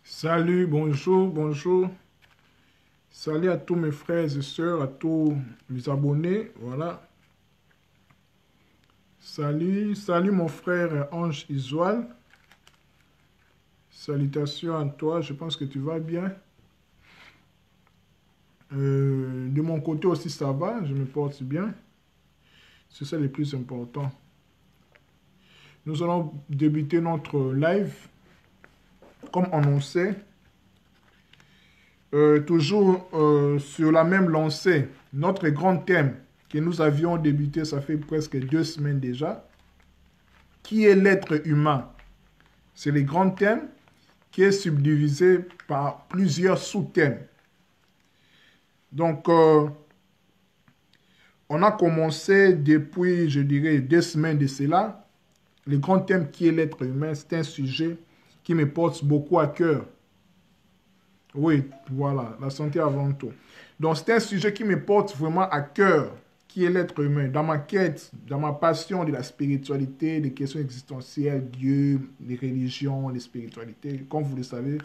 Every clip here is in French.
Salut, bonjour, bonjour. Salut à tous mes frères et sœurs, à tous mes abonnés. Voilà. Salut mon frère Ange Isual. Salutations à toi, je pense que tu vas bien. De mon côté aussi, ça va, je me porte bien. C'est ça le plus important. Nous allons débuter notre live, comme annoncé. Toujours sur la même lancée, notre grand thème que nous avions débuté, ça fait presque 2 semaines déjà. Qui est l'être humain? C'est le grand thème qui est subdivisé par plusieurs sous-thèmes. Donc, on a commencé depuis, je dirais, 2 semaines de cela. Le grand thème qui est l'être humain, c'est un sujet qui me porte beaucoup à cœur. Oui, voilà, la santé avant tout. Donc, c'est un sujet qui me porte vraiment à cœur, qui est l'être humain. Dans ma quête, dans ma passion de la spiritualité, des questions existentielles, Dieu, les religions, les spiritualités, comme vous le savez,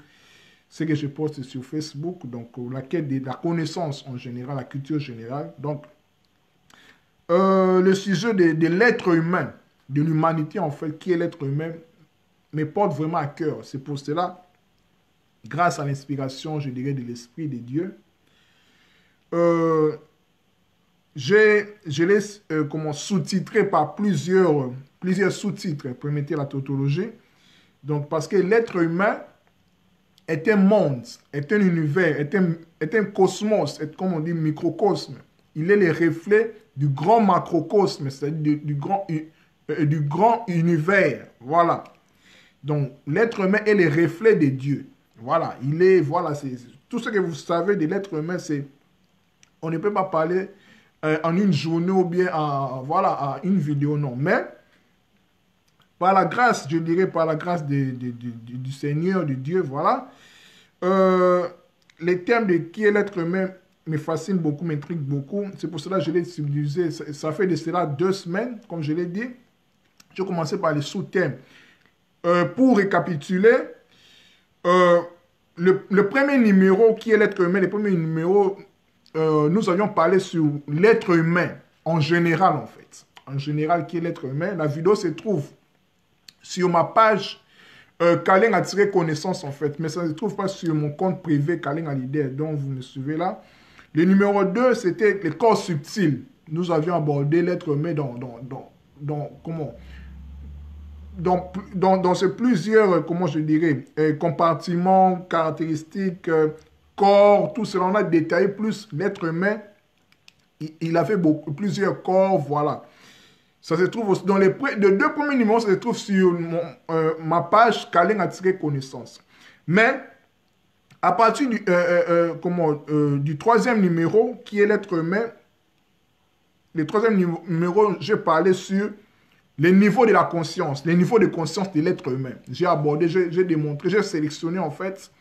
c'est que je poste sur Facebook. Donc, la quête de la connaissance en général, la culture générale. Donc, le sujet de l'être humain, de l'humanité en fait, qui est l'être humain, me porte vraiment à cœur. C'est pour cela, grâce à l'inspiration, je dirais, de l'Esprit de Dieu, je l'ai sous-titré par plusieurs sous-titres, permettez la tautologie. Donc, parce que l'être humain est un monde, est un univers, est un cosmos, est comme on dit microcosme. Il est le reflet du grand macrocosme, c'est-à-dire du grand univers. Voilà. Donc, l'être humain est le reflet de Dieu. Voilà. C'est tout ce que vous savez de l'être humain, c'est on ne peut pas parler en une journée ou bien à une vidéo, non. Mais, par la grâce, je dirais, par la grâce du Seigneur, de Dieu, voilà. Les thèmes de qui est l'être humain me fascinent beaucoup, m'intriguent beaucoup. C'est pour cela que je l'ai subdivisé. Ça fait de cela 2 semaines, comme je l'ai dit. Je vais commencer par les sous-thèmes. Pour récapituler, le premier numéro qui est l'être humain, le premier numéro, nous avions parlé sur l'être humain en général, en fait. En général, qui est l'être humain. La vidéo se trouve sur ma page Kaling a tiré connaissance, en fait. Mais ça ne se trouve pas sur mon compte privé Kaling a l'idée, dont vous me suivez là. Le numéro 2, c'était le corps subtil. Nous avions abordé l'être humain dans ces plusieurs, comment je dirais, compartiments, caractéristiques, corps, tout cela. On a détaillé plus l'être humain. Il avait plusieurs corps, voilà. Ça se trouve aussi dans les 2 premiers numéros, ça se trouve sur ma page Kaling a tiré connaissance. Mais, à partir du 3e numéro, qui est l'être humain, le 3e numéro, j'ai parlé sur les niveaux de la conscience, les niveaux de conscience de l'être humain. J'ai abordé, j'ai démontré, j'ai sélectionné en fait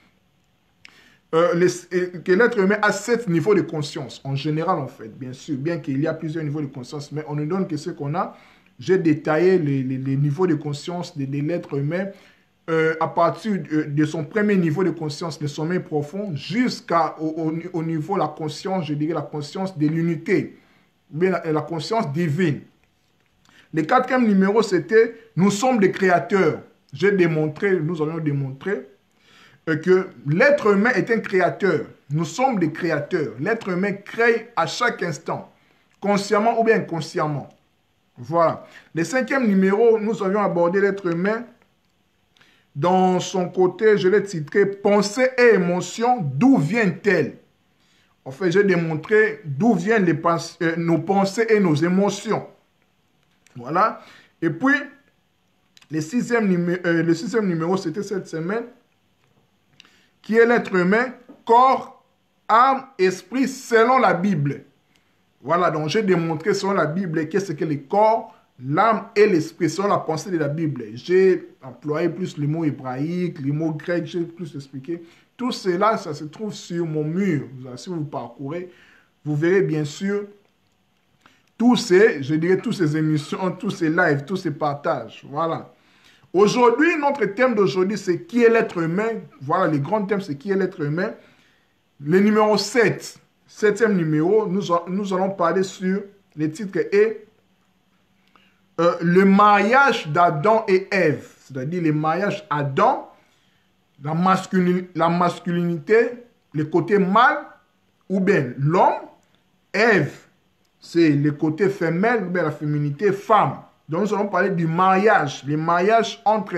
que l'être humain a 7 niveaux de conscience, en général en fait, bien sûr, bien qu'il y a plusieurs niveaux de conscience, mais on ne donne que ce qu'on a. J'ai détaillé les niveaux de conscience de l'être humain à partir de son premier niveau de conscience, le sommeil profond, jusqu'au niveau de la conscience, je dirais la conscience de l'unité, bien la conscience divine. Le 4e numéro, c'était « Nous sommes des créateurs ». Nous allons démontrer que l'être humain est un créateur. Nous sommes des créateurs. L'être humain crée à chaque instant, consciemment ou bien inconsciemment. Voilà. Le 5e numéro, nous avions abordé l'être humain dans son côté, je l'ai titré « Pensée et émotion, d'où viennent-elles » En fait, j'ai démontré d'où viennent nos pensées et nos émotions. Voilà. Et puis, le 6e numéro, c'était cette semaine, qui est l'être humain, corps, âme, esprit, selon la Bible. Voilà, donc j'ai démontré selon la Bible qu'est-ce que le corps, l'âme et l'esprit, selon la pensée de la Bible. J'ai employé plus les mots hébraïques, les mots grecs, j'ai plus expliqué. Tout cela, ça se trouve sur mon mur. Si vous parcourez, vous verrez bien sûr tous ces émissions, tous ces lives, tous ces partages. Voilà. Aujourd'hui, notre thème d'aujourd'hui, c'est qui est l'être humain. Voilà, le grand thème, c'est qui est l'être humain. Le numéro 7, septième numéro, nous allons parler sur le titre est le mariage d'Adam et Ève. C'est-à-dire le mariage Adam, la masculinité, le côté mâle, ou bien l'homme. Ève, c'est le côté femelle, ou bien la féminité, femme. Donc nous allons parler du mariage, le mariage entre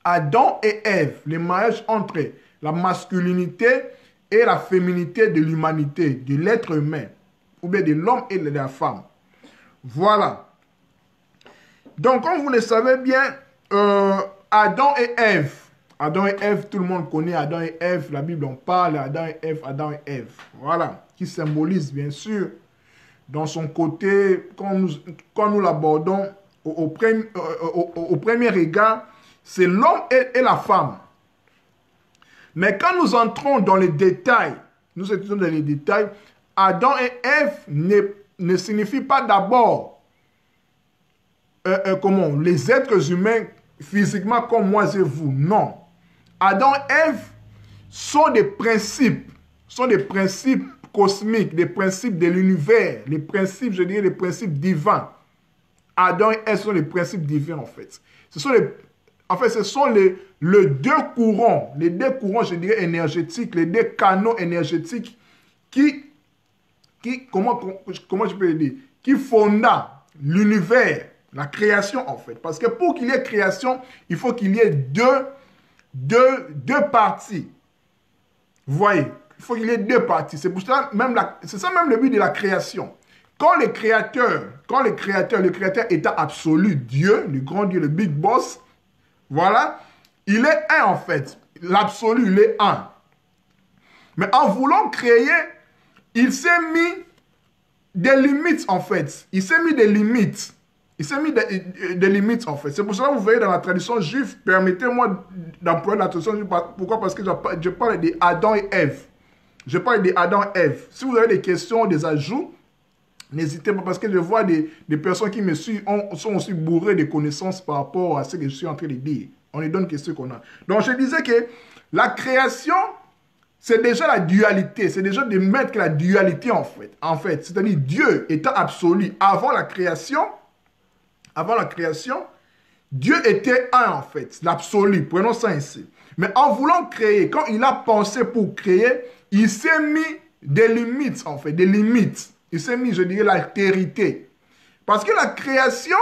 Adam et Ève, le mariage entre la masculinité et la féminité de l'humanité, de l'être humain, ou bien de l'homme et de la femme. Voilà. Donc, comme vous le savez bien, Adam et Ève. Adam et Ève, tout le monde connaît Adam et Ève. La Bible en parle, Adam et Ève. Voilà. Qui symbolise, bien sûr, dans son côté, quand nous l'abordons au premier regard, c'est l'homme et la femme. Mais quand nous entrons dans les détails, Adam et Ève ne signifient pas d'abord les êtres humains physiquement comme moi et vous. Non. Adam et Ève sont des principes cosmiques, des principes de l'univers, les principes, je dirais, les principes divins. Adam et Ève sont les principes divins, en fait. Ce sont les deux courants, je dirais, énergétiques, les deux canaux énergétiques qui comment je peux le dire, qui fonda l'univers, la création, en fait. Parce que pour qu'il y ait création, il faut qu'il y ait deux parties. Vous voyez, il faut qu'il y ait deux parties. C'est pour ça même le but de la création. Quand le créateur état absolu, Dieu, le grand Dieu, le big boss, voilà, il est un en fait. L'absolu, il est un. Mais en voulant créer, il s'est mis des limites en fait. Il s'est mis des limites. Des limites en fait. C'est pour ça que vous voyez dans la tradition juive, permettez-moi d'employer la tradition juive. Pourquoi? Parce que je parle d'Adam et Ève. Je parle d'Adam et Ève. Si vous avez des questions, des ajouts, n'hésitez pas parce que je vois des personnes qui me suivent sont aussi bourrées de connaissances par rapport à ce que je suis en train de dire. On les donne que ce qu'on a. Donc je disais que la création, c'est déjà la dualité. C'est déjà de mettre la dualité en fait. C'est-à-dire Dieu étant absolu avant la création, Dieu était un en fait, l'absolu. Prenons ça ici. Mais en voulant créer, quand il a pensé pour créer, il s'est mis des limites en fait, des limites. Il s'est mis, je dirais, l'altérité. Parce que la création,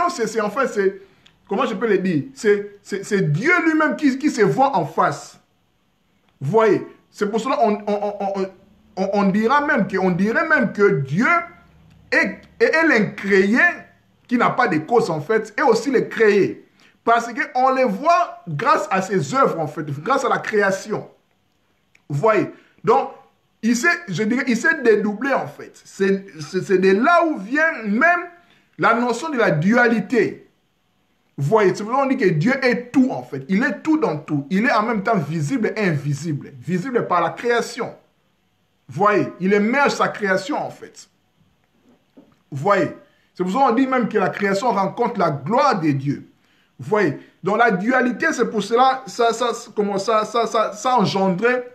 c'est en fait, c'est, comment je peux le dire? C'est Dieu lui-même qui se voit en face. Vous voyez? C'est pour cela on dirait même que Dieu est l'incréé qui n'a pas de cause en fait, et aussi le créé. Parce qu'on les voit grâce à ses œuvres en fait, grâce à la création. Vous voyez? Donc, il s'est dédoublé en fait. C'est de là où vient même la notion de la dualité. Vous voyez, c'est pour ça qu'on dit que Dieu est tout en fait. Il est tout dans tout. Il est en même temps visible et invisible. Visible par la création. Vous voyez, il émerge sa création en fait. Vous voyez, c'est pour ça qu'on dit même que la création rencontre la gloire de Dieu. Vous voyez, donc la dualité, c'est pour cela, ça engendrait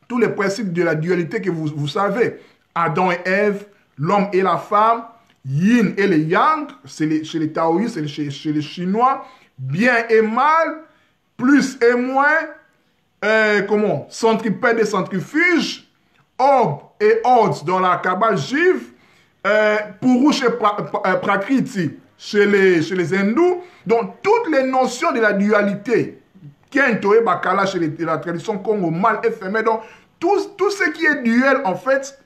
tous les principes de la dualité que vous savez. Adam et Ève, l'homme et la femme, yin et le yang, chez les taoïstes, chez les chinois, bien et mal, plus et moins, centripède et centrifuge, orbe et odds dans la Kabbale juive, Purush et Prakriti chez les hindous. Donc toutes les notions de la dualité, Kento et Bakala chez la tradition Congo, mâle et femelle, donc tout ce qui est duel en fait,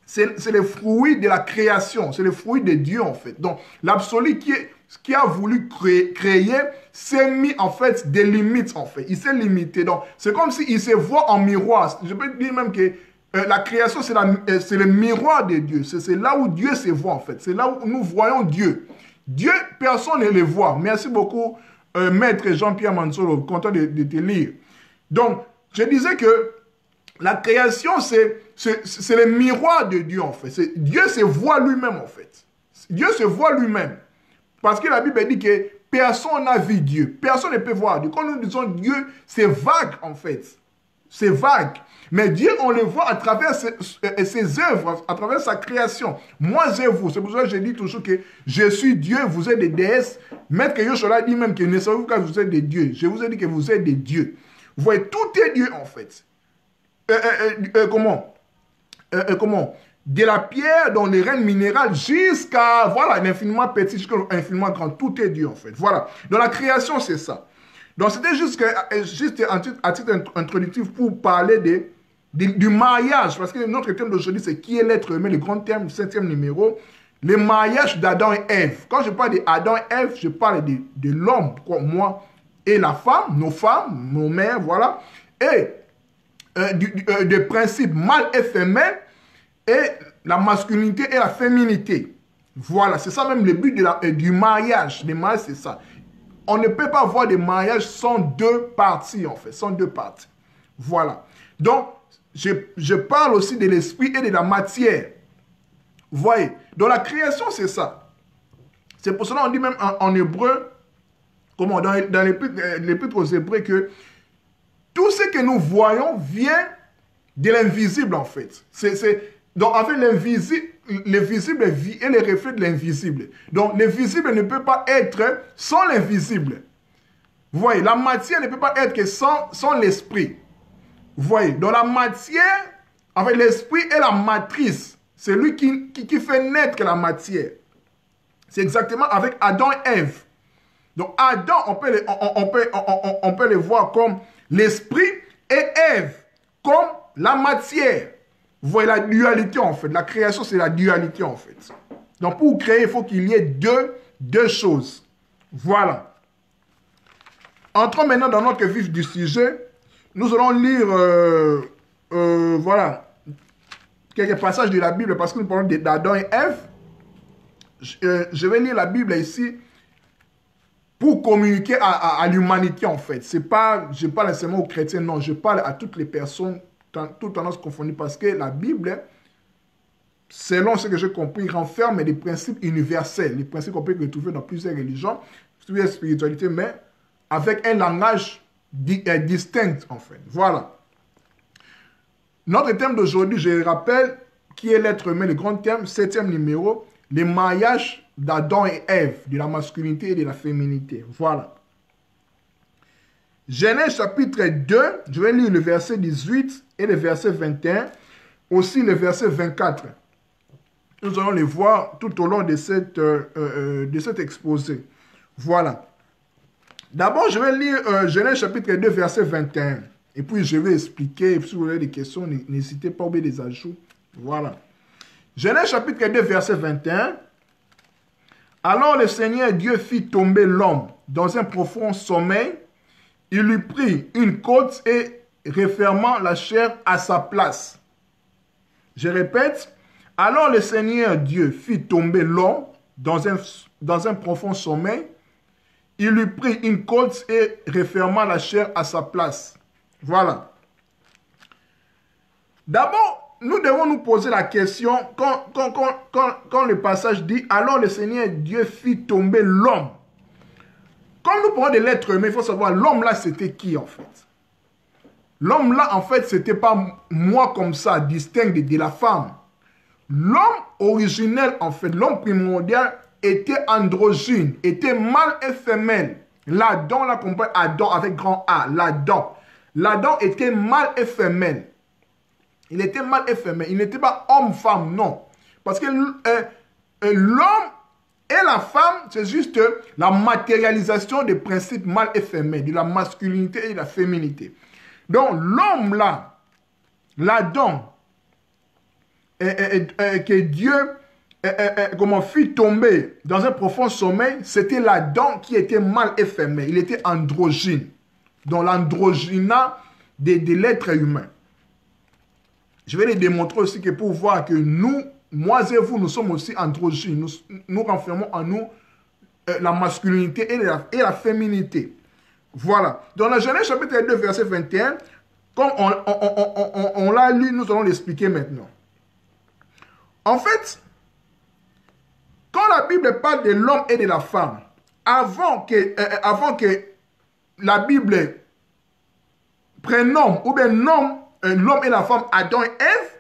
c'est le fruit de la création, c'est le fruit de Dieu en fait. Donc l'absolu qui a voulu créer s'est mis en fait des limites en fait. Il s'est limité. Donc c'est comme s'il se voit en miroir. Je peux dire même que la création c'est le miroir de Dieu. C'est là où Dieu se voit en fait. C'est là où nous voyons Dieu. Dieu, personne ne le voit. Merci beaucoup, Maître Jean-Pierre Mansolo, content de te lire. Donc, je disais que la création, c'est le miroir de Dieu, en fait. Dieu se voit lui-même, en fait. Dieu se voit lui-même. Parce que la Bible dit que personne n'a vu Dieu. Personne ne peut voir Dieu. Quand nous disons Dieu, c'est vague en fait. C'est vague. Mais Dieu, on le voit à travers ses œuvres, à travers sa création. Moi et vous. C'est pour ça que je dis toujours que je suis Dieu, vous êtes des déesses. Maître Yoshola dit même que ne savez-vous que vous êtes des dieux. Je vous ai dit que vous êtes des dieux. Vous voyez, tout est Dieu en fait. Comment de la pierre dans les reines minérales jusqu'à, voilà, l'infiniment petit, jusqu'à l'infiniment grand. Tout est Dieu, en fait. Voilà. Dans la création, c'est ça. Donc, c'était juste à titre introductif pour parler du mariage. Parce que notre thème d'aujourd'hui, c'est qui est l'être humain, le grand thème, le 5e numéro. Le mariage d'Adam et Ève. Quand je parle d'Adam et Ève, je parle de l'homme, moi et la femme, nos mères, voilà. Et des principes mâle et femelle, et la masculinité et la féminité. Voilà, c'est ça même le but du mariage. Le mariage, c'est ça. On ne peut pas avoir de mariage sans deux parties, en fait, sans deux parties. Voilà. Donc, je parle aussi de l'esprit et de la matière. Vous voyez, dans la création, c'est ça. C'est pour cela qu'on dit même en hébreu, comment, dans l'épître aux Hébreux, que tout ce que nous voyons vient de l'invisible, en fait. Donc, en fait, le visible est le reflet de l'invisible. Donc, le visible ne peut pas être sans l'invisible. Vous voyez, la matière ne peut pas être que sans l'esprit. Vous voyez, dans la matière, en fait, l'esprit est la matrice. C'est lui qui fait naître la matière. C'est exactement avec Adam et Ève. Donc, Adam, on peut le voir comme l'esprit et Ève comme la matière. Vous voyez la dualité en fait. La création, c'est la dualité en fait. Donc, pour créer, il faut qu'il y ait deux choses. Voilà. Entrons maintenant dans notre vif du sujet. Nous allons lire, voilà, quelques passages de la Bible parce que nous parlons d'Adam et Ève. Je vais lire la Bible ici pour communiquer à l'humanité en fait. Je parle seulement aux chrétiens, non, je parle à toutes les personnes, toutes tendances confondues, parce que la Bible, selon ce que j'ai compris, renferme des principes universels, les principes qu'on peut retrouver dans plusieurs religions, plusieurs spiritualités, mais avec un langage distinct en fait. Voilà. Notre thème d'aujourd'hui, je rappelle, qui est l'être humain, le grand thème, 7e numéro, les mariages d'Adam et Ève, de la masculinité et de la féminité. Voilà. Genèse chapitre 2, je vais lire le verset 18 et le verset 21, aussi le verset 24. Nous allons les voir tout au long de cet exposé. Voilà. D'abord, je vais lire Genèse chapitre 2, verset 21. Et puis, je vais expliquer. Et puis, si vous avez des questions, n'hésitez pas à oublier des ajouts. Voilà. Genèse chapitre 2, verset 21. Alors le Seigneur Dieu fit tomber l'homme dans un profond sommeil. Il lui prit une côte et refermant la chair à sa place. Je répète. Alors le Seigneur Dieu fit tomber l'homme dans un profond sommeil. Il lui prit une côte et refermant la chair à sa place. Voilà. D'abord, nous devons nous poser la question, quand le passage dit « Alors le Seigneur Dieu fit tomber l'homme ». Quand nous parlons de l'être humain, il faut savoir, l'homme là, c'était qui en fait? L'homme là, en fait, c'était pas moi comme ça, distinct de la femme. L'homme originel, en fait, l'homme primordial, était androgyne, était mâle et femelle. L'Adam, là, qu'on parle Adam avec grand A, l'Adam. L'Adam était mâle et femelle. Il était mâle et femelle. Il n'était pas homme-femme, non. Parce que l'homme et la femme, c'est juste la matérialisation des principes mâle et femelle, de la masculinité et de la féminité. Donc, l'homme là, l'Adam, que Dieu fit tomber dans un profond sommeil, c'était l'Adam qui était mâle et femelle. Il était androgyne. Donc, l'androgynat de l'être humain. Je vais les démontrer aussi que pour voir que nous, moi et vous, nous sommes aussi androgynes. Nous renfermons en nous la masculinité et la féminité. Voilà. Dans la Genèse chapitre 2, verset 21, comme on l'a lu, nous allons l'expliquer maintenant. En fait, quand la Bible parle de l'homme et de la femme, avant que la Bible prénomme ou bien nomme l'homme et la femme Adam et Ève,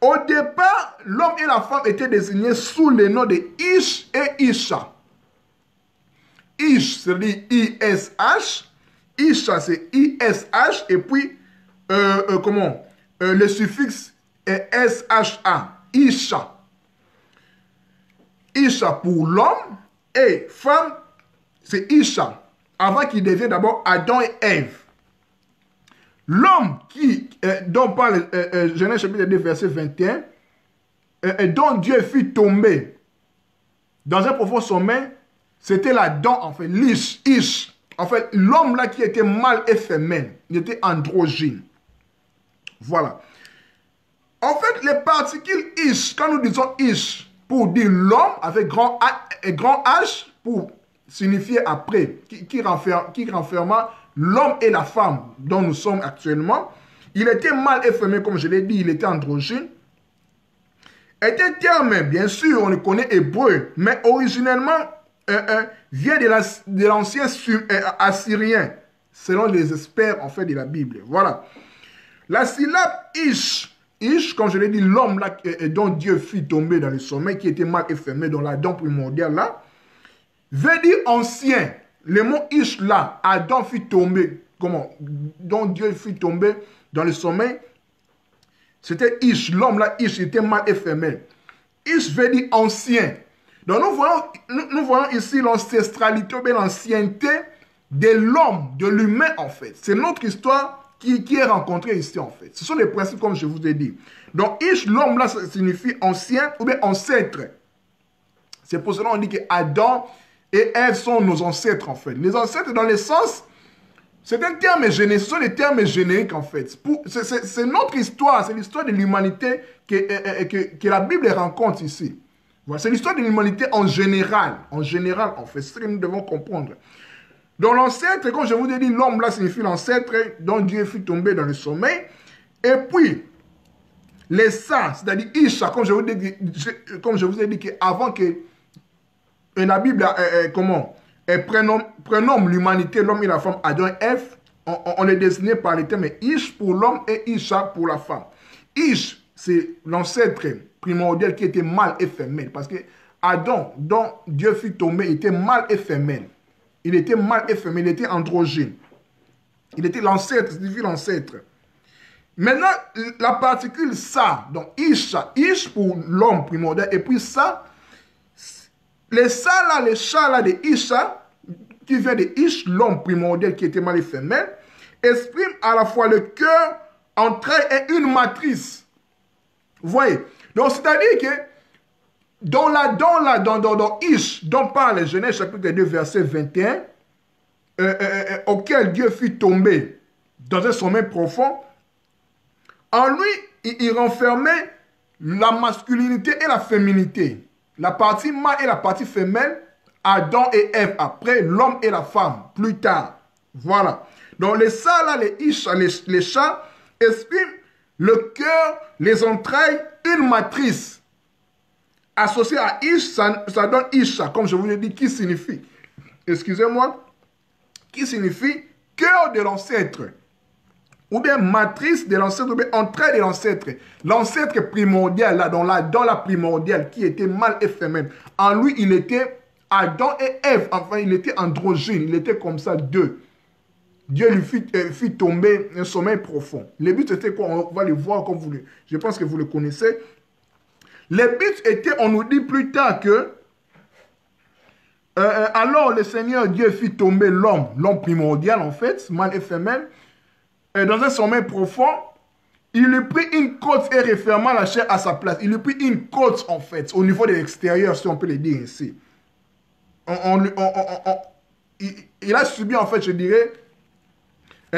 au départ, l'homme et la femme étaient désignés sous le nom de Ish et Isha. Ish, c'est-à-dire I-S-H. Isha, c'est I-S-H. Et puis, le suffixe est S-H-A. Isha. Isha pour l'homme et femme, c'est Isha. Avant qu'il devienne d'abord Adam et Ève. L'homme dont parle Genèse chapitre 2, verset 21, dont Dieu fit tomber dans un profond sommeil, c'était l'Adam, en fait, Ish. En fait, l'homme là qui était mâle et femelle, il était androgyne. Voilà. En fait, les particules Ish, quand nous disons Ish, pour dire l'homme, avec grand H, pour signifier après, qui renferma l'homme et la femme dont nous sommes actuellement. Il était mâle et femelle, comme je l'ai dit, il était androgyne. Est un terme, bien sûr, on le connaît hébreu, mais originellement vient de l'ancien assyrien, selon les experts en fait de la Bible. Voilà. La syllabe Ish, comme je l'ai dit, l'homme là dont Dieu fit tomber dans le sommeil, qui était mâle et femelle dans l'Adam primordial là, veut dire ancien. Le mot Ish là, Adam fit tomber, dont Dieu fit tomber dans le sommeil, c'était Ish. L'homme là, Ish, était mâle et femelle. Ish veut dire ancien. Donc nous voyons ici l'ancestralité, l'ancienneté de l'homme, de l'humain en fait. C'est notre histoire qui est rencontrée ici en fait. Ce sont les principes comme je vous ai dit. Donc Ish, l'homme là, ça signifie ancien ou bien ancêtre. C'est pour cela qu'on dit que Adam et Ève sont nos ancêtres en fait. Les ancêtres dans le sens, c'est un terme générique, ce sont des termes génériques en fait. C'est notre histoire, c'est l'histoire de l'humanité que la Bible rencontre ici. Voilà, c'est l'histoire de l'humanité en général en fait. C'est ce que nous devons comprendre. Donc l'ancêtre, comme je vous ai dit, l'homme là signifie l'ancêtre dont Dieu fit tomber dans le sommeil. Et puis, les saints, c'est-à-dire Isha, comme je vous ai dit qu'avant que la Bible, prénomme l'humanité, l'homme et la femme, Adam et Ève, on est désigné par les termes Ish pour l'homme et Isha pour la femme. Ish, c'est l'ancêtre primordial qui était mâle et femelle. Parce que Adam, dont Dieu fit tomber, était mâle et femelle. Il était mâle et femelle, il était androgyne. Il était l'ancêtre, signifie l'ancêtre. Maintenant, la particule ça, donc Isha, Ish pour l'homme primordial, et puis ça, les chats là de Isha, qui vient de Ish, l'homme primordial qui était mâle et femelle, exprime à la fois le cœur, entrailles et une matrice. Vous voyez? Donc, c'est-à-dire que dans Ish, dont parle Genèse chapitre 2, verset 21, auquel Dieu fit tomber dans un sommeil profond, en lui, il renfermait la masculinité et la féminité. La partie mâle et la partie femelle, Adam et Ève après, l'homme et la femme plus tard. Voilà. Donc les ça là, les chats expriment le cœur, les entrailles, une matrice. Associée à Ish, ça donne Isha, comme je vous l'ai dit, qui signifie, excusez-moi, qui signifie cœur de l'ancêtre. Ou bien matrice de l'ancêtre, ou bien entraille de l'ancêtre. L'ancêtre primordial, là, dans la primordiale, qui était mâle et femelle. En lui, il était Adam et Ève. Enfin, il était androgyne. Il était comme ça, deux. Dieu lui fit tomber un sommeil profond. Le but était quoi? On va le voir comme vous le... Je pense que vous le connaissez. Le but était, on nous dit plus tard que alors le Seigneur Dieu fit tomber l'homme primordial en fait, mâle et femelle. Et dans un sommeil profond, il lui prit une côte et referma la chair à sa place. Il lui prit une côte, en fait, au niveau de l'extérieur, si on peut le dire ainsi. Il a subi, en fait, je dirais,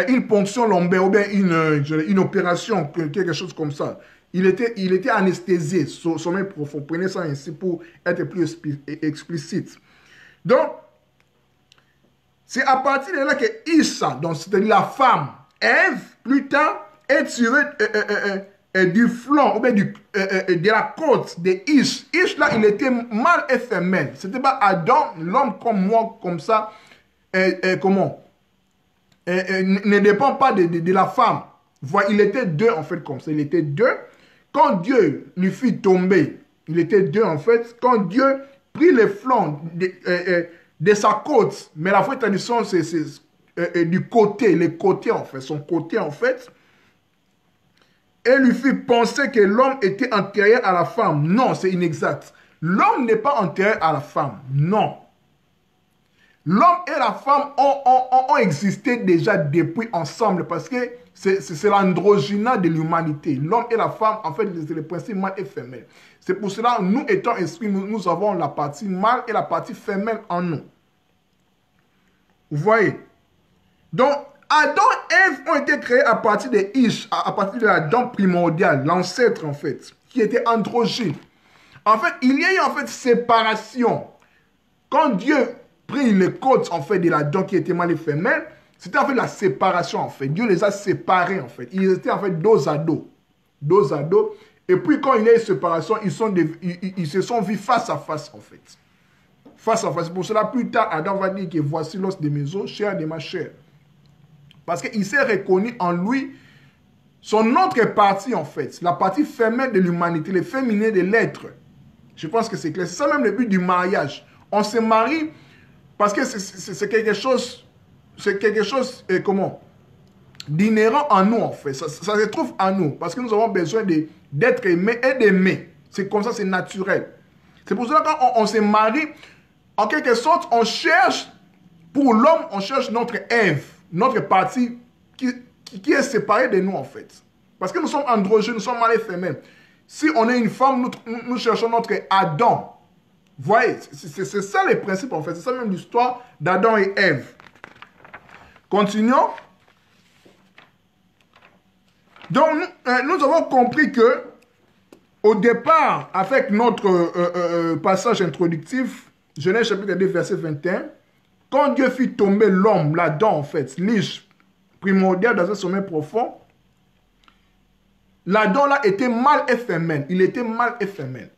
une ponction lombaire ou bien une opération, quelque chose comme ça. Il était anesthésié, sommeil profond. Prenez ça ainsi pour être plus explicite. Donc, c'est à partir de là que Isha, donc c'est-à-dire la femme, Ève, plus tard, est tirée du flanc, ou bien de la côte de Ish. Ish, là, il était mâle et femelle. Ce n'était pas Adam, l'homme comme moi, comme ça, comment ne dépend pas de la femme. Voilà, il était deux en fait comme ça. Il était deux. Quand Dieu lui fit tomber, il était deux en fait. Quand Dieu prit les flancs de sa côte, mais la vraie tradition c'est du côté, les côtés en fait, son côté en fait, et lui fit penser que l'homme était antérieur à la femme. Non, c'est inexact. L'homme n'est pas antérieur à la femme. Non. L'homme et la femme ont existé déjà depuis ensemble parce que c'est l'androgyne de l'humanité. L'homme et la femme, en fait, c'est le principe mâle et femelle. C'est pour cela, nous étant esprits, nous avons la partie mâle et la partie femelle en nous. Vous voyez? Donc, Adam et Ève ont été créés à partir de Ish, à partir de l'Adam primordial, l'ancêtre en fait, qui était androgyne. En fait, il y a eu en fait séparation. Quand Dieu prit les côtes en fait de l'Adam qui était mâle et femelle, c'était en fait la séparation en fait. Dieu les a séparés en fait. Ils étaient en fait dos à dos. Dos à dos. Et puis quand il y a eu séparation, ils se sont vus face à face en fait. Face à face. Pour cela, plus tard, Adam va dire que voici l'os de mes os, chair de ma chair. Parce qu'il s'est reconnu en lui son autre partie en fait. La partie femelle de l'humanité, le féminin de l'être. Je pense que c'est clair. C'est ça même le but du mariage. On se marie parce que c'est quelque chose, comment, d'inhérent en nous en fait. Ça se trouve en nous parce que nous avons besoin d'être aimés et d'aimer. C'est comme ça, c'est naturel. C'est pour cela que quand on se marie, en quelque sorte, on cherche, pour l'homme, on cherche notre Ève, notre partie qui est séparée de nous en fait. Parce que nous sommes androgynes, nous sommes mâles et femelles. Si on est une femme, nous cherchons notre Adam. Vous voyez, c'est ça le principe en fait. C'est ça même l'histoire d'Adam et Ève. Continuons. Donc, nous avons compris que, au départ, avec notre passage introductif, Genèse chapitre 2, verset 21, quand Dieu fit tomber l'homme, l'Adam en fait, l'Ish primordial dans un sommeil profond, l'Adam là était mâle et femelle. Il était mâle et femelle.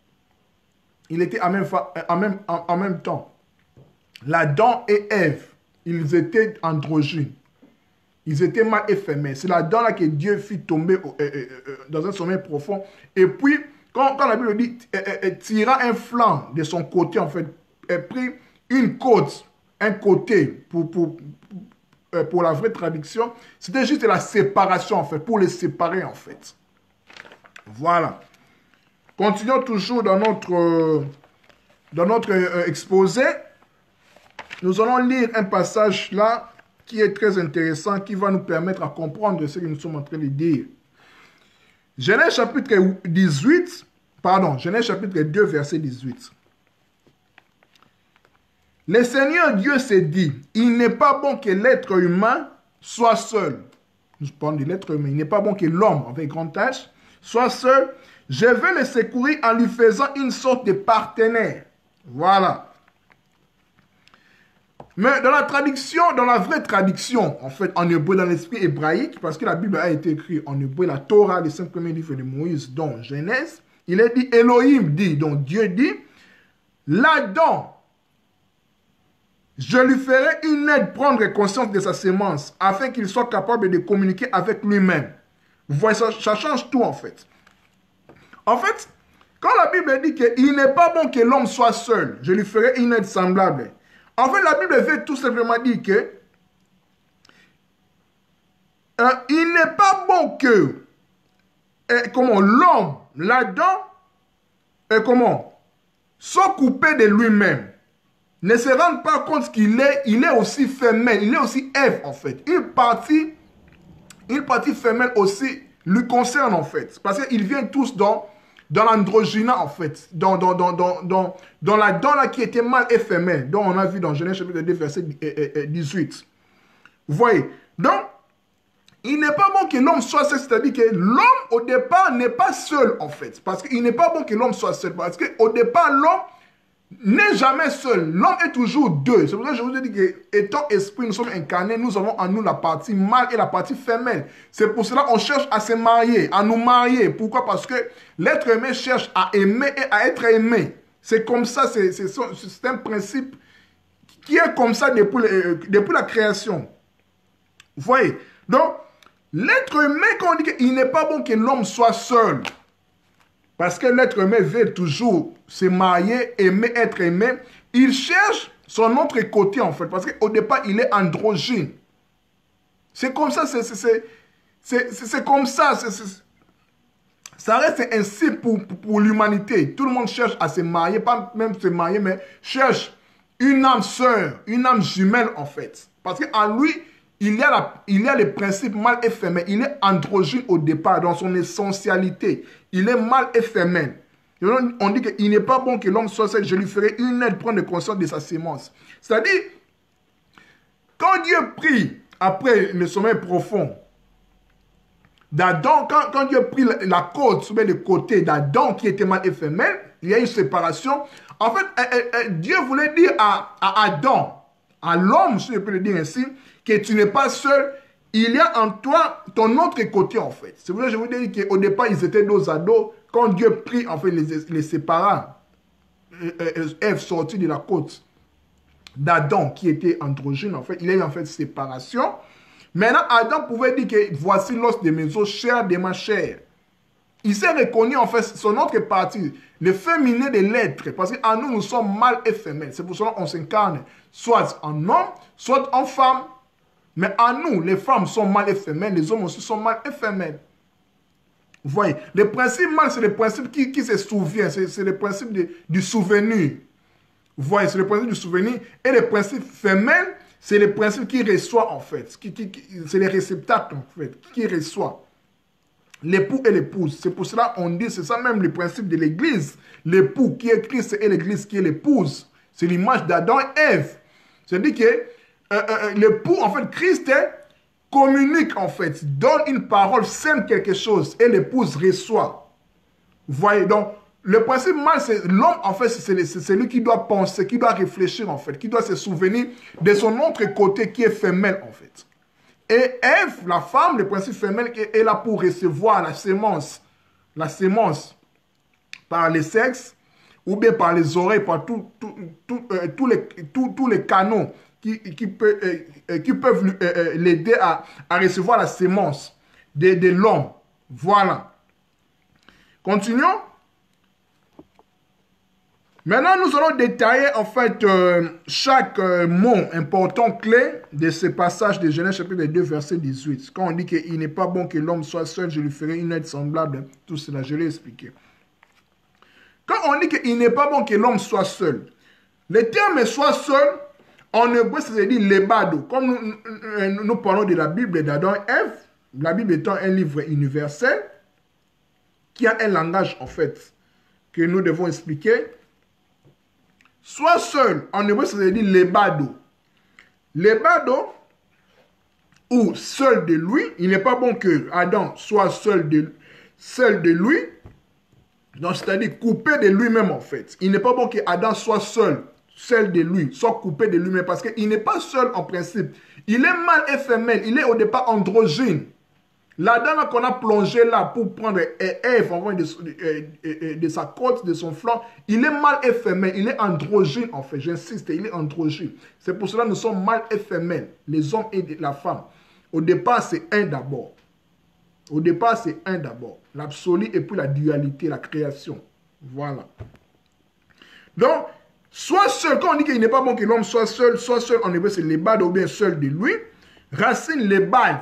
Il était en même temps. L'Adam et Ève, ils étaient androgynes. Ils étaient mâles et femelles. C'est l'Adam là que Dieu fit tomber dans un sommeil profond. Et puis, quand la Bible dit, tira un flanc de son côté, en fait, prit une côte, un côté, pour la vraie traduction, c'était juste la séparation, en fait, pour les séparer, en fait. Voilà. Continuons toujours dans notre exposé. Nous allons lire un passage là qui est très intéressant, qui va nous permettre à comprendre ce que nous sommes en train de dire. Genèse chapitre 2, verset 18. Le Seigneur Dieu s'est dit, il n'est pas bon que l'être humain soit seul. Nous parlons de l'être humain. Il n'est pas bon que l'homme, avec grand H, soit seul. Je vais le secourir en lui faisant une sorte de partenaire. Voilà. Mais dans la traduction, dans la vraie traduction, en fait, en hébreu, dans l'esprit hébraïque, parce que la Bible a été écrite en hébreu, la Torah, les 5 premiers livres de Moïse, dont Genèse, il est dit, Elohim dit, donc Dieu dit, l'Adam, je lui ferai une aide prendre conscience de sa sémence, afin qu'il soit capable de communiquer avec lui-même. Vous voyez, ça change tout en fait. En fait, quand la Bible dit qu'il n'est pas bon que l'homme soit seul, je lui ferai une aide semblable. En fait, la Bible veut tout simplement dire que il n'est pas bon que l'homme, l'Adam, soit coupé de lui-même. Ne se rende pas compte qu'il est aussi femelle, il est aussi Ève en fait. Une partie femelle aussi lui concerne en fait. Parce qu'ils viennent tous dans l'androgyne en fait. Dans l'Adam là qui était mâle et femelle. Dont on a vu dans Genèse chapitre 2 verset 18. Vous voyez. Donc, il n'est pas bon que l'homme soit seul. C'est-à-dire que l'homme au départ n'est pas seul en fait. Parce qu'il n'est pas bon que l'homme soit seul. Parce qu'au départ l'homme n'est jamais seul. L'homme est toujours deux. C'est pour ça que je vous ai dit que, étant esprit, nous sommes incarnés, nous avons en nous la partie mâle et la partie femelle. C'est pour cela qu'on cherche à se marier, à nous marier. Pourquoi? Parce que l'être aimé cherche à aimer et à être aimé. C'est comme ça, c'est un principe qui est comme ça depuis la création. Vous voyez? Donc, l'être humain, quand on dit qu'il n'est pas bon que l'homme soit seul, parce que l'être humain veut toujours se marier, aimer, être aimé, il cherche son autre côté, en fait, parce qu'au départ, il est androgyne. C'est comme ça, c'est comme ça. Ça reste ainsi pour l'humanité. Tout le monde cherche à se marier, pas même se marier, mais cherche une âme sœur, une âme jumelle en fait. Parce qu'en lui, il y a le principe mâle et féminin. Il est androgyne au départ, dans son essentialité. Il est mâle et féminin. On dit qu'il n'est pas bon que l'homme soit seul. Je lui ferai une aide, prendre conscience de sa sémence. C'est-à-dire, quand Dieu prie après le sommeil profond, d'Adam, quand Dieu a pris la côte sur le côté d'Adam qui était mâle et féminin, il y a une séparation. En fait, Dieu voulait dire à Adam, à l'homme, si je peux le dire ainsi, que tu n'es pas seul. Il y a en toi ton autre côté, en fait. C'est pour ça que je vous dis qu'au départ, ils étaient dos à dos. Quand Dieu prit, en fait, les sépara, Ève sortit de la côte d'Adam qui était androgyne, en fait. Il y a eu en fait séparation. Maintenant, Adam pouvait dire que voici l'os de mes os, chair de ma chair. Il s'est reconnu en fait son autre partie, le féminin de l'être. Parce qu'en nous, nous sommes mâles et femelles. C'est pour cela qu'on s'incarne soit en homme, soit en femme. Mais en nous, les femmes sont mâles et femelles, les hommes aussi sont mâles et femelles. Vous voyez, le principe mâle, c'est le principe qui se souvient, c'est le principe du souvenir. Vous voyez, c'est le principe du souvenir. Et le principe femelle, c'est le principe qui reçoit en fait. C'est le réceptacle en fait, qui reçoit. L'époux et l'épouse. C'est pour cela qu'on dit, c'est ça même le principe de l'église. L'époux qui est Christ et l'église qui est l'épouse. C'est l'image d'Adam et Ève. C'est-à-dire que l'époux, en fait, Christ communique en fait, donne une parole, sème quelque chose et l'épouse reçoit. Vous voyez, donc, le principe mâle, c'est l'homme, en fait, c'est lui qui doit penser, qui doit réfléchir, en fait, qui doit se souvenir de son autre côté qui est femelle, en fait. Et Ève, la femme, le principe femelle, est là pour recevoir la sémence par les sexes, ou bien par les oreilles, par tous les canaux qui peuvent l'aider à recevoir la sémence de l'homme. Voilà. Continuons. Maintenant, nous allons détailler en fait chaque mot important, clé de ce passage de Genèse chapitre 2, verset 18. Quand on dit qu'il n'est pas bon que l'homme soit seul, je lui ferai une aide semblable. Tout cela, je l'ai expliqué. Quand on dit qu'il n'est pas bon que l'homme soit seul, le terme soit seul, en hébreu, c'est dit lebado. Comme nous parlons de la Bible d'Adam et Ève, la Bible étant un livre universel, qui a un langage en fait que nous devons expliquer. Soit seul, en hébreu, ça veut dire lebado. Lebado, ou seul de lui, il n'est pas bon que Adam soit seul de lui, donc c'est-à-dire coupé de lui-même en fait. Il n'est pas bon que Adam soit seul de lui, soit coupé de lui-même, parce qu'il n'est pas seul en principe. Il est mâle et femelle, il est au départ androgyne. L'Adam qu'on a plongé là pour prendre Ève de sa côte, de son flanc, il est mâle et femelle, il est androgyne en fait, j'insiste, il est androgyne. C'est pour cela que nous sommes mâles et femelles, les hommes et la femme. Au départ, c'est un d'abord. Au départ, c'est un d'abord. L'absolu et puis la dualité, la création. Voilà. Donc, soit seul, quand on dit qu'il n'est pas bon que l'homme soit seul en hébreu, c'est les bad ou bien seul de lui. Racine les bad,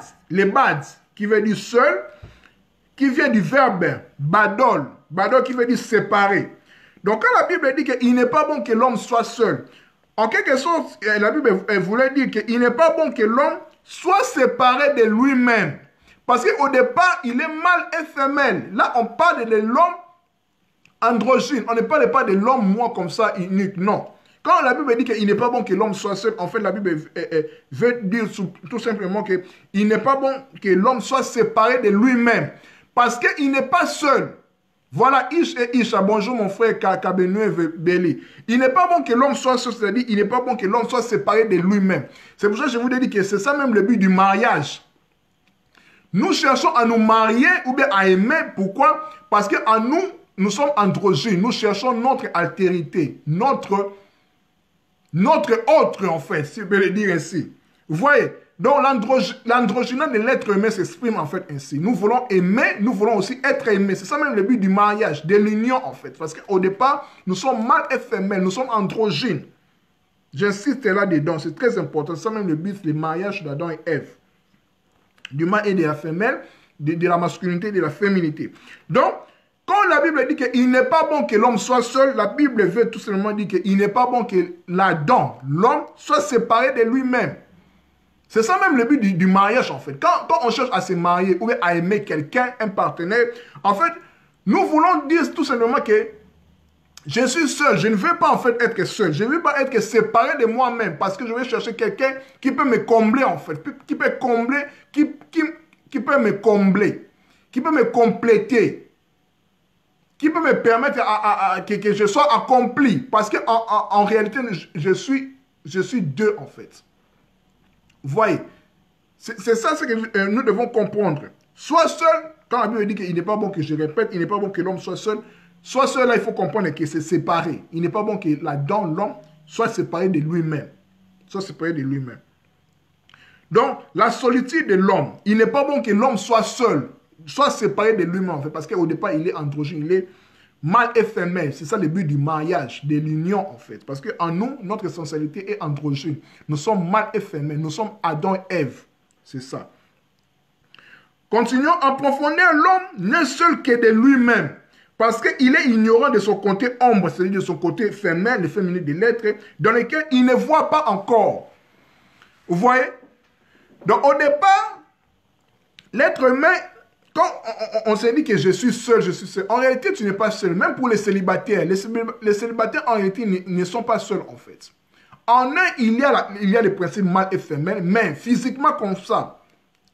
qui veut dire seul, qui vient du verbe badol. Badol qui veut dire séparer. Donc quand la Bible dit qu'il n'est pas bon que l'homme soit seul, en quelque sorte, la Bible voulait dire qu'il n'est pas bon que l'homme soit séparé de lui-même. Parce qu'au départ, il est mâle et femelle. Là, on parle de l'homme androgyne. On ne parle pas de l'homme moi comme ça, unique. Non. Quand la Bible dit qu'il n'est pas bon que l'homme soit seul, en fait, la Bible veut dire tout simplement qu'il n'est pas bon que l'homme soit séparé de lui-même. Parce qu'il n'est pas seul. Voilà, Ish et Isha. Bonjour mon frère Kabenue Beli. Il n'est pas bon que l'homme soit seul, c'est-à-dire il n'est pas bon que l'homme soit séparé de lui-même. C'est pour ça que je vous ai dit que c'est ça même le but du mariage. Nous cherchons à nous marier ou bien à aimer. Pourquoi? Parce qu'en nous, nous sommes androgynes, nous cherchons notre altérité, notre autre, en fait, si je peux le dire ainsi. Vous voyez? Donc, l'androgynie de l'être humain s'exprime en fait ainsi. Nous voulons aimer, nous voulons aussi être aimés. C'est ça même le but du mariage, de l'union en fait. Parce qu'au départ, nous sommes mâles et femelles, nous sommes androgynes. J'insiste là-dedans, c'est très important. C'est ça même le but du mariage d'Adam et Ève. Du mâle et de la femelle, de la masculinité et de la féminité. Donc, quand la Bible dit qu'il n'est pas bon que l'homme soit seul, la Bible veut tout simplement dire qu'il n'est pas bon que l'Adam, l'homme, soit séparé de lui-même. C'est ça même le but du mariage en fait. Quand on cherche à se marier ou à aimer quelqu'un, un partenaire, en fait, nous voulons dire tout simplement que je suis seul, je ne veux pas en fait être seul, je ne veux pas être séparé de moi-même parce que je vais chercher quelqu'un qui peut me combler en fait, qui peut combler, qui peut me combler, qui peut me compléter, qui peut me permettre que je sois accompli parce qu'en réalité, je suis deux en fait. Vous voyez, c'est ça ce que nous devons comprendre. Soit seul, quand la Bible dit qu'il n'est pas bon que je répète, il n'est pas bon que l'homme soit seul. Soit seul, là, il faut comprendre que c'est séparé. Il n'est pas bon que là-dedans, l'homme soit séparé de lui-même. Soit séparé de lui-même. Donc, la solitude de l'homme, il n'est pas bon que l'homme soit seul, soit séparé de lui-même, en fait, parce qu'au départ, il est androgyne, il est mâle et femelle. C'est ça le but du mariage, de l'union, en fait. Parce qu'en nous, notre sensualité est androgyne. Nous sommes mâle et femelle. Nous sommes Adam et Ève. C'est ça. Continuons. En profondeur, l'homme n'est seul que de lui-même. Parce qu'il est ignorant de son côté ombre, c'est-à-dire de son côté femelle, le féminin de l'être, dans lequel il ne voit pas encore. Vous voyez? Donc, au départ, l'être humain, quand on s'est dit que je suis seul, en réalité, tu n'es pas seul. Même pour les célibataires, les célibataires, en réalité, ne sont pas seuls, en fait. En un, il y a les principes mâle et femelle, mais physiquement comme ça,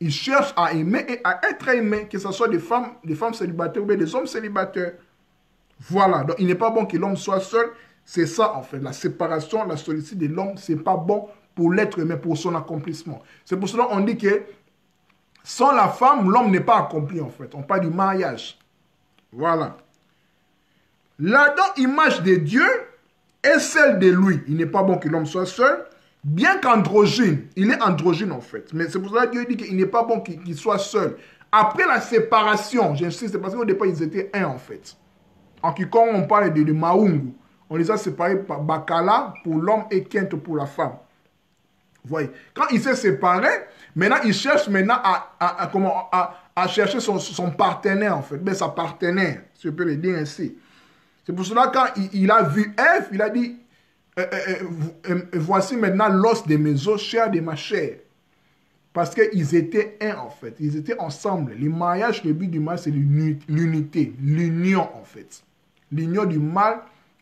ils cherchent à aimer et à être aimés, que ce soit des femmes célibataires ou bien des hommes célibataires. Voilà, donc il n'est pas bon que l'homme soit seul. C'est ça, en fait, la séparation, la solitude de l'homme, ce n'est pas bon pour l'être humain, pour son accomplissement. C'est pour cela qu'on dit que sans la femme, l'homme n'est pas accompli, en fait. On parle du mariage. Voilà. L'Adam, image de Dieu, est celle de lui. Il n'est pas bon que l'homme soit seul, bien qu'androgyne. Il est androgyne, en fait. Mais c'est pour cela que Dieu dit qu'il n'est pas bon qu'il soit seul. Après la séparation, j'insiste, c'est parce qu'au départ, ils étaient un, en fait. En quiconque, on parle de Maungu. On les a séparés par Bakala pour l'homme et Kent pour la femme. Vous voyez, quand il s'est séparé, maintenant il cherche à chercher son partenaire en fait, mais sa partenaire, si je peux le dire ainsi. C'est pour cela quand il a vu Ève, il a dit voici maintenant l'os de mes os, chair de ma chair. Parce qu'ils étaient un en fait, ils étaient ensemble. Le mariage, le but du mariage, c'est l'unité, l'union en fait. L'union du mâle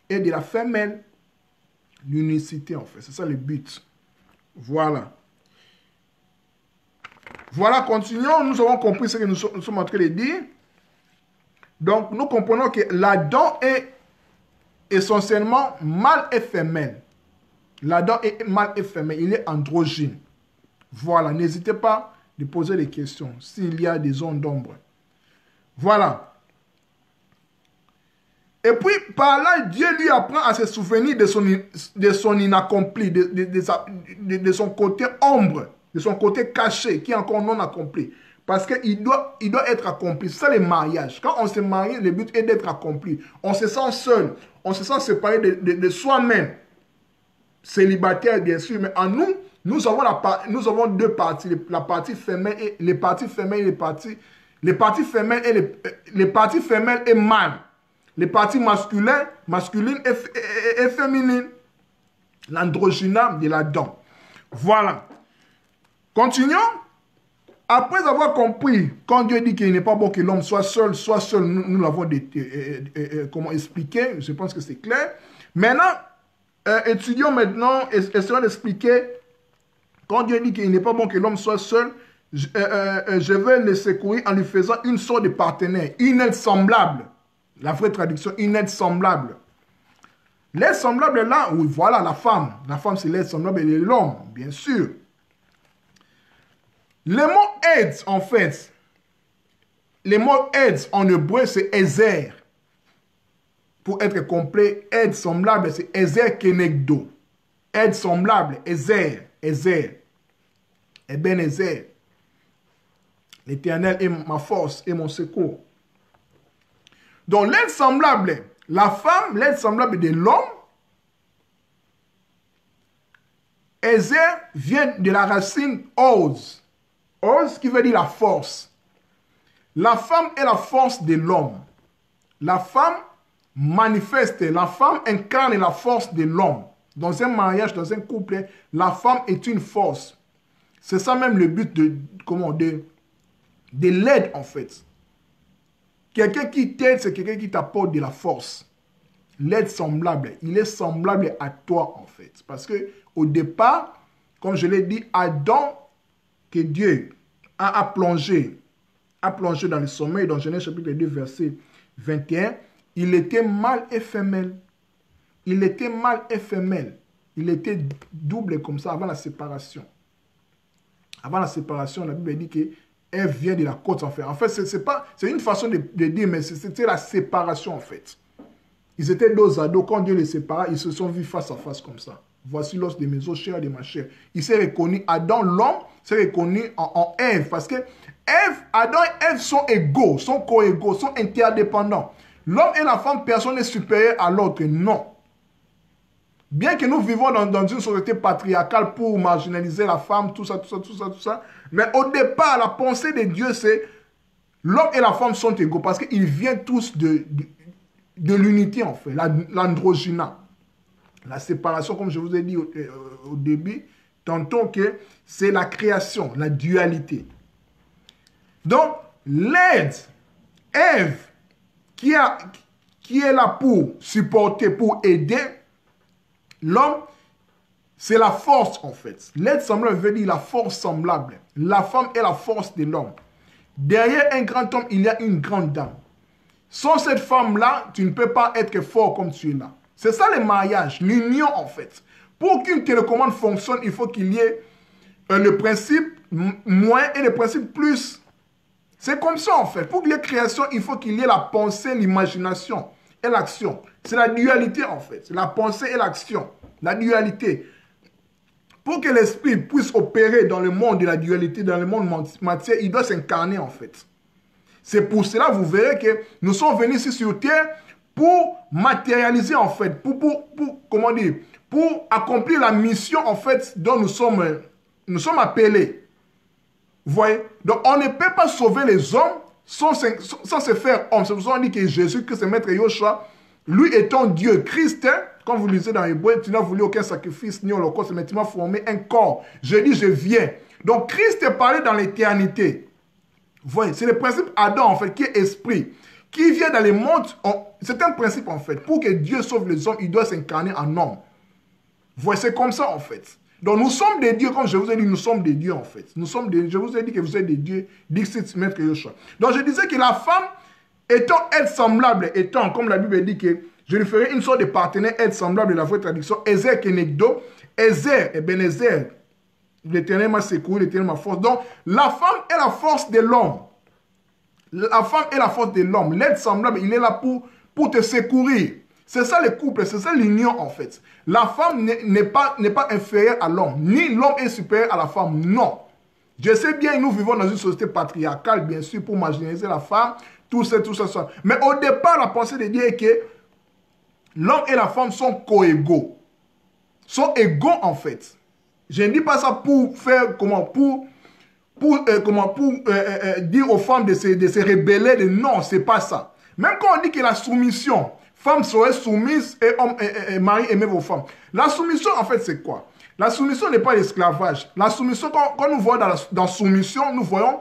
et de la femelle. L'unicité en fait, c'est ça le but. Voilà. Voilà, continuons. Nous avons compris ce que nous sommes en train de dire. Donc, nous comprenons que l'Adam est essentiellement mâle et femelle. L'Adam est mâle et femelle. Il est androgyne. Voilà. N'hésitez pas de poser des questions s'il y a des zones d'ombre. Voilà. Et puis, par là, Dieu lui apprend à se souvenir de son inaccompli, de son côté ombre, de son côté caché, qui est encore non accompli. Parce qu'il doit être accompli. C'est ça le mariage. Quand on se marie, le but est d'être accompli. On se sent seul, on se sent séparé de soi-même. Célibataire, bien sûr, mais en nous, nous avons deux parties, la partie femelle et les parties femelles et les parties femelles et mâles. Les parties masculines et féminines. L'androgynat de l'Adam. Voilà. Continuons. Après avoir compris, quand Dieu dit qu'il n'est pas bon que l'homme soit seul, nous l'avons comment expliquer, je pense que c'est clair. Maintenant, étudions maintenant, essayons d'expliquer, quand Dieu dit qu'il n'est pas bon que l'homme soit seul, je vais le secourir en lui faisant une sorte de partenaire, une aide semblable. La vraie traduction, une aide semblable. L'aide semblable est là, oui, voilà la femme. La femme, c'est l'aide semblable de l'homme, bien sûr. Le mot aide, en fait, le mot aide en hébreu, c'est Ezer. pour être complet, aide semblable, c'est Ezer Kenegdo. Aide semblable, Ezer, Ezer. Ebenezer. L'Éternel est ma force et mon secours. Donc l'aide semblable, la femme, l'aide semblable de l'homme, Ezer vient de la racine Oz. Oz qui veut dire la force. La femme est la force de l'homme. La femme manifeste, la femme incarne la force de l'homme. Dans un mariage, dans un couple, la femme est une force. C'est ça même le but de l'aide en fait. Quelqu'un qui t'aide, c'est quelqu'un qui t'apporte de la force. L'aide semblable, il est semblable à toi en fait. Parce que au départ, comme je l'ai dit, Adam, que Dieu a plongé dans le sommeil, dans Genèse chapitre 2, verset 21, il était mâle et femelle. Il était mâle et femelle. Il était double comme ça avant la séparation. Avant la séparation, la Bible dit que Ève vient de la côte en fait. En fait, c'est une façon de dire, mais c'était la séparation en fait. Ils étaient dos à dos. Quand Dieu les sépara, ils se sont vus face à face comme ça. Voici l'os de mes os, chair de ma chair. Il s'est reconnu, Adam, l'homme, s'est reconnu en Ève. Parce que Adam et Ève sont égaux, sont co-égaux, sont interdépendants. L'homme et la femme, personne n'est supérieur à l'autre. Non. Bien que nous vivons dans une société patriarcale pour marginaliser la femme, tout ça. Mais au départ, la pensée de Dieu, c'est l'homme et la femme sont égaux parce qu'ils viennent tous de l'unité, en fait, l'androgyna. La séparation, comme je vous ai dit au début, tantôt que c'est la création, la dualité. Donc, l'aide, Ève, qui est là pour supporter, pour aider, l'homme, c'est la force en fait. L'aide semblable veut dire la force semblable. La femme est la force de l'homme. Derrière un grand homme, il y a une grande dame. Sans cette femme-là, tu ne peux pas être fort comme tu es là. C'est ça le mariage, l'union en fait. Pour qu'une télécommande fonctionne, il faut qu'il y ait le principe moins et le principe plus. C'est comme ça en fait. Pour qu'il y ait création, il faut qu'il y ait la pensée, l'imagination et l'action. C'est la dualité en fait. C'est la pensée et l'action. La dualité. Pour que l'esprit puisse opérer dans le monde de la dualité, dans le monde matière, il doit s'incarner en fait. C'est pour cela, vous verrez que nous sommes venus ici sur terre pour matérialiser en fait, comment dire, pour accomplir la mission en fait dont nous sommes appelés. Vous voyez? Donc on ne peut pas sauver les hommes sans se faire homme. C'est pour ça qu'on dit que Jésus, que c'est Maître Yoshua, lui étant Dieu, Christ, hein, quand vous lisez dans Hébreu, tu n'as voulu aucun sacrifice ni holocauste, mais tu m'as formé un corps. Je dis, je viens. Donc Christ est parlé dans l'éternité. Vous voyez, c'est le principe Adam en fait, qui est esprit, qui vient dans les mondes. C'est un principe en fait. Pour que Dieu sauve les hommes, il doit s'incarner en homme. Vous voyez, c'est comme ça en fait. Donc nous sommes des dieux, comme je vous ai dit, nous sommes des dieux en fait. Je vous ai dit que vous êtes des dieux, Dixit Maître Yoshua. Donc je disais que la femme, étant elle semblable, étant, comme la Bible dit que je lui ferai une sorte de partenaire elle semblable de la vraie traduction, Ezer Kenegdo, Ezer, Ebenezer, l'Éternel m'a secouru, l'Éternel m'a force. Donc la femme est la force de l'homme. La femme est la force de l'homme. L'aide semblable, il est là pour te secourir. C'est ça le couple, c'est ça l'union en fait. La femme n'est pas inférieure à l'homme, ni l'homme est supérieur à la femme, non. Je sais bien, nous vivons dans une société patriarcale, bien sûr, pour marginaliser la femme, tout ça. Mais au départ, la pensée de Dieu est que l'homme et la femme sont co-égaux. Sont égaux en fait. Je ne dis pas ça pour faire comment, pour dire aux femmes de se rebeller, non, c'est pas ça. Même quand on dit que la soumission, femmes seraient soumises et hommes et mari aimaient vos femmes. La soumission, en fait, c'est quoi? La soumission n'est pas l'esclavage. La soumission, quand nous voyons dans soumission, nous voyons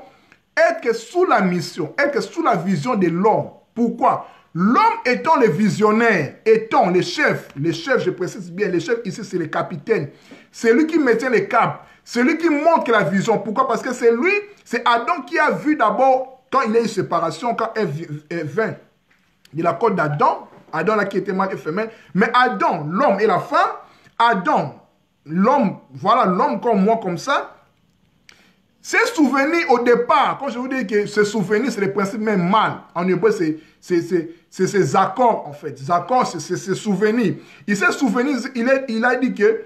être sous la mission, être sous la vision de l'homme. Pourquoi? L'homme étant le visionnaire, étant le chef, je précise bien, les chefs ici, c'est le capitaine. C'est lui qui mettait les caps. C'est lui qui montre la vision. Pourquoi? Parce que c'est lui, c'est Adam qui a vu d'abord, quand il y a eu séparation, quand Ève vint de la côte d'Adam, Adam là qui était mâle et femelle, mais Adam, l'homme et la femme, Adam, l'homme, voilà l'homme comme moi, comme ça, Ces souvenirs au départ, quand je vous dis que ces souvenirs, c'est le principe même mal. En hébreu, c'est ces accords, en fait. Les accords, c'est ces souvenirs. Et ces souvenirs, il a dit que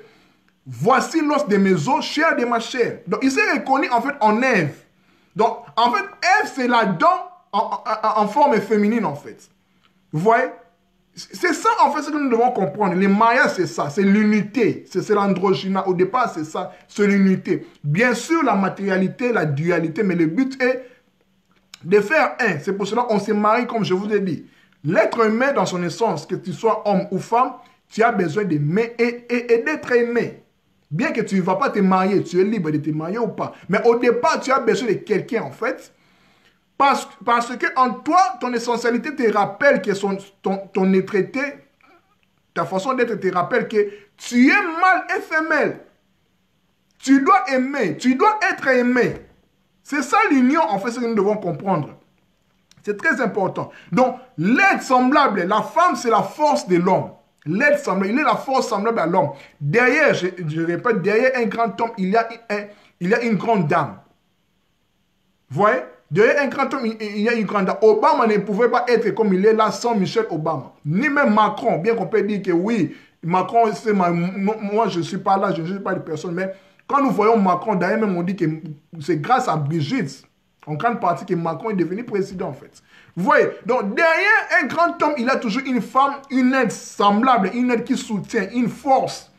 voici l'os de mes os, chair de ma chair. Donc, il s'est reconnu, en fait, en Ève. Donc, en fait, Ève, c'est la dent en forme féminine, en fait. Vous voyez? C'est ça, en fait, ce que nous devons comprendre. Les mariages, c'est ça. C'est l'unité. C'est l'androgyne. Au départ, c'est ça. C'est l'unité. Bien sûr, la matérialité, la dualité, mais le but est de faire un. C'est pour cela qu'on se marie, comme je vous ai dit. L'être humain, dans son essence, que tu sois homme ou femme, tu as besoin d'aimer et d'être aimé. Bien que tu ne vas pas te marier, tu es libre de te marier ou pas. Mais au départ, tu as besoin de quelqu'un, en fait. Parce que en toi, ton essentialité te rappelle que ton être-té, ta façon d'être te rappelle que tu es mâle et femelle. Tu dois aimer, tu dois être aimé. C'est ça l'union, en fait, ce que nous devons comprendre. C'est très important. Donc, l'être semblable, la femme, c'est la force de l'homme. L'être semblable, il est la force semblable à l'homme. Derrière, je répète, derrière un grand homme, il y a une grande dame. Vous voyez? Derrière un grand homme, il y a une grande dame. Obama ne pouvait pas être comme il est là sans Michelle Obama. Ni même Macron, bien qu'on peut dire que oui, Macron, moi je ne suis pas là, je ne suis pas de personne, mais quand nous voyons Macron, d'ailleurs même on dit que c'est grâce à Brigitte, en grande partie, que Macron est devenu président en fait. Vous voyez? Donc derrière un grand homme, il y a toujours une femme, une aide semblable, une aide qui soutient, une force.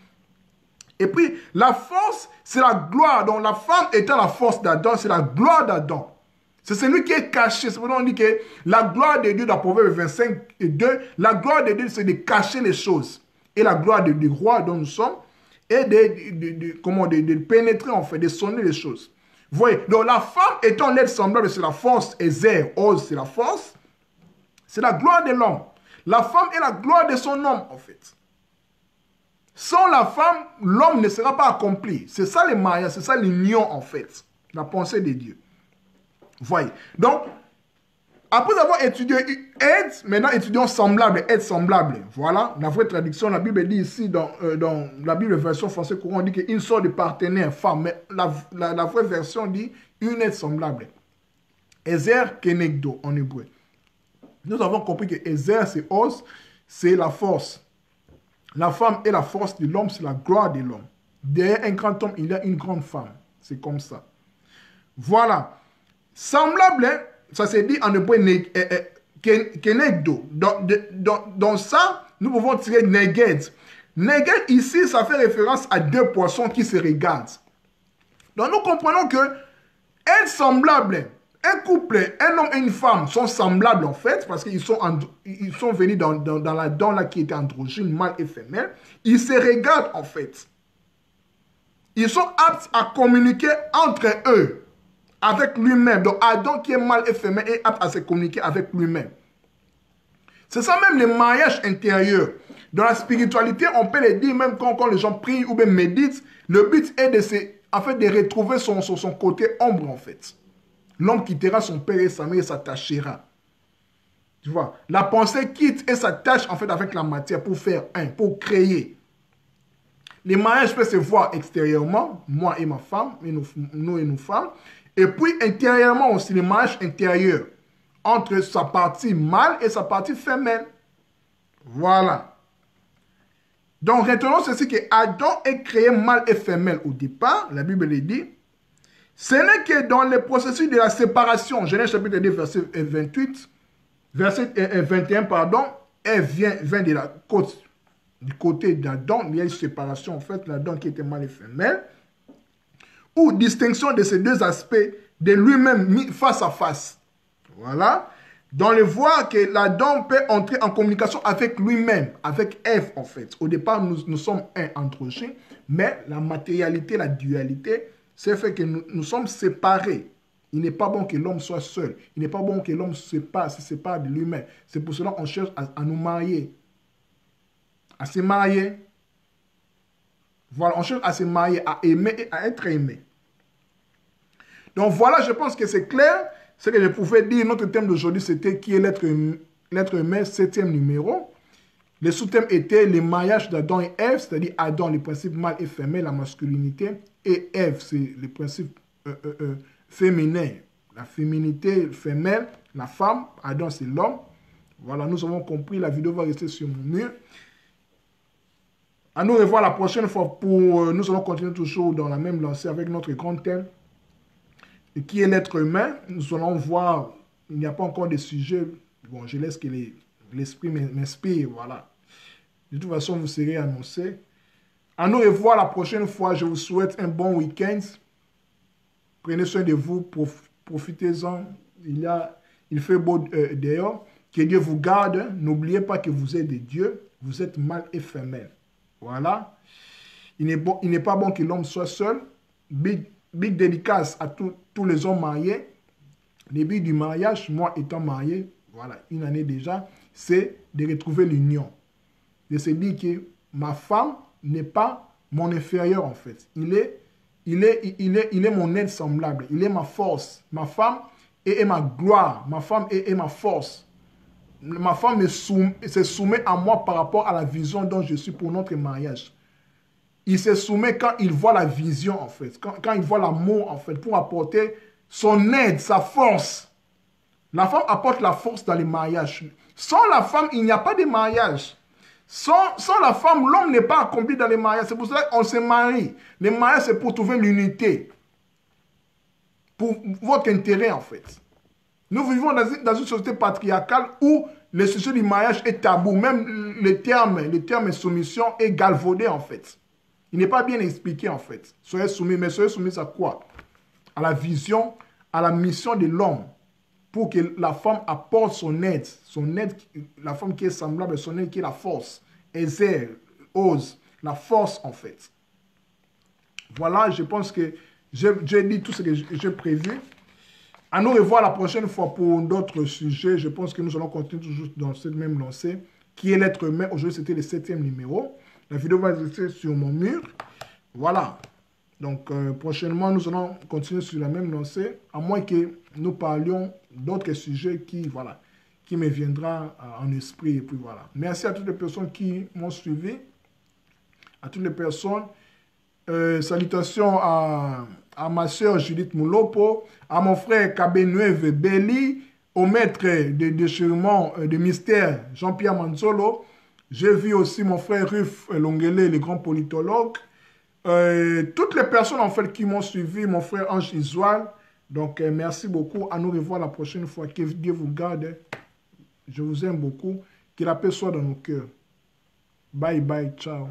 Et puis la force, c'est la gloire. Donc la femme étant la force d'Adam, c'est la gloire d'Adam. C'est celui qui est caché. C'est pour ça qu'on dit que la gloire de Dieu, dans Proverbe 25 et 2, la gloire de Dieu, c'est de cacher les choses. Et la gloire du roi dont nous sommes est de pénétrer, en fait, de sonner les choses. Vous voyez? Donc la femme étant l'être semblable, c'est la force. Ézer, Oz, c'est la force. C'est la gloire de l'homme. La femme est la gloire de son homme, en fait. Sans la femme, l'homme ne sera pas accompli. C'est ça le mariage, c'est ça l'union, en fait. La pensée de Dieu. Voyez. Donc, après avoir étudié aide, maintenant étudions semblable, aide semblable. Voilà, la vraie traduction, la Bible dit ici, dans la Bible version française courant, on dit qu'une sorte de partenaire, femme, mais la vraie version dit une aide semblable. Ezer kenegdo en hébreu. Nous avons compris que Ezer, c'est os, c'est la force. La femme est la force de l'homme, c'est la gloire de l'homme. Derrière un grand homme, il y a une grande femme. C'est comme ça. Voilà. Semblable, ça s'est dit en hébreu kenegdo. Dans ça, nous pouvons tirer neged. Neged, ici, ça fait référence à deux poissons qui se regardent. Donc, nous comprenons que être semblable, un couple, un homme et une femme sont semblables en fait, parce qu'ils sont venus dans la dent là qui était androgyne, mâle et femelle. Ils se regardent en fait. Ils sont aptes à communiquer entre eux. Avec lui-même. Donc Adam qui est mâle et femelle est apte à se communiquer avec lui-même. C'est ça même le mariage intérieur. Dans la spiritualité, on peut le dire même quand les gens prient ou bien méditent, le but est de retrouver son côté ombre en fait. L'homme quittera son père et sa mère et s'attachera. Tu vois, la pensée quitte et s'attache en fait avec la matière pour faire un, pour créer. Les mariages peuvent se voir extérieurement, moi et ma femme, nous et nos femmes. Et puis intérieurement aussi, le mariage intérieur entre sa partie mâle et sa partie femelle. Voilà. Donc retenons ceci que Adam est créé mâle et femelle au départ, la Bible le dit. Ce n'est que dans le processus de la séparation, Genèse chapitre 2, verset 28, verset 21, pardon, elle vient de la côte, du côté d'Adam, il y a une séparation en fait, l'Adam qui était mâle et femelle. Ou distinction de ces deux aspects de lui-même mis face à face. Voilà. Dans le voir que l'Adam peut entrer en communication avec lui-même, avec Ève en fait. Au départ, nous sommes un androgyne, mais la matérialité, la dualité, c'est fait que nous sommes séparés. Il n'est pas bon que l'homme soit seul. Il n'est pas bon que l'homme se sépare de lui-même. C'est pour cela qu'on cherche à nous marier. À se marier. Voilà, on cherche à se marier, à aimer et à être aimé. Donc voilà, je pense que c'est clair. Ce que je pouvais dire, notre thème d'aujourd'hui, c'était qui est l'être humain, 7e numéro. Le sous-thème était le mariage d'Adam et Ève, c'est-à-dire Adam, le principe mâle et femelle, la masculinité, et Ève, c'est le principe féminin. La féminité femelle, la femme, Adam c'est l'homme. Voilà, nous avons compris, la vidéo va rester sur mon mur. À nous revoir la prochaine fois pour... nous allons continuer toujours dans la même lancée avec notre grand thème qui est l'être humain. Nous allons voir, il n'y a pas encore de sujet. Bon, je laisse que l'esprit m'inspire, voilà. De toute façon, vous serez annoncé. À nous revoir la prochaine fois. Je vous souhaite un bon week-end. Prenez soin de vous, profitez-en. Il fait beau dehors. Que Dieu vous garde. N'oubliez pas que vous êtes de Dieu. Vous êtes mâle et femelle. Voilà. Il n'est pas bon que l'homme soit seul. Big dédicace à tous les hommes mariés. Le but du mariage, moi étant marié, voilà, une année déjà, c'est de retrouver l'union. De se dire que ma femme n'est pas mon inférieur en fait. Il est mon aide semblable. Il est ma force. Ma femme est ma gloire. Ma femme est ma force. Ma femme se soumet à moi par rapport à la vision dont je suis pour notre mariage. Il se soumet quand il voit la vision en fait. Quand il voit l'amour en fait. Pour apporter son aide, sa force. La femme apporte la force dans les mariages. Sans la femme, il n'y a pas de mariage. Sans la femme, l'homme n'est pas accompli dans les mariages. C'est pour ça qu'on se marie. Les mariages, c'est pour trouver l'unité. Pour votre intérêt, en fait. Nous vivons dans une société patriarcale où le sujet du mariage est tabou. Même le terme soumission est galvaudé, en fait. Il n'est pas bien expliqué, en fait. Soyez soumis, mais soyez soumis à quoi? À la vision, à la mission de l'homme. Pour que la femme apporte son aide, la femme qui est semblable, son aide qui est la force, exerce, ose, la force en fait. Voilà, je pense que j'ai dit tout ce que j'ai prévu. À nous revoir la prochaine fois pour d'autres sujets. Je pense que nous allons continuer toujours dans cette même lancée, qui est l'être humain. Aujourd'hui, c'était le 7e numéro. La vidéo va rester sur mon mur. Voilà. Donc, prochainement, nous allons continuer sur la même lancée, à moins que nous parlions d'autres sujets qui me viendra en esprit. Et puis voilà. Merci à toutes les personnes qui m'ont suivi, à toutes les personnes. Salutations à ma soeur Judith Moulopo, à mon frère Kabenueve Belli, au maître de déchirement de mystère Jean-Pierre Manzolo. J'ai vu aussi mon frère Ruf Longele, le grand politologue. Toutes les personnes en fait qui m'ont suivi, mon frère Ange Isual. Donc merci beaucoup. À nous revoir la prochaine fois. Que Dieu vous garde. Je vous aime beaucoup. Que la paix soit dans nos cœurs. Bye bye. Ciao.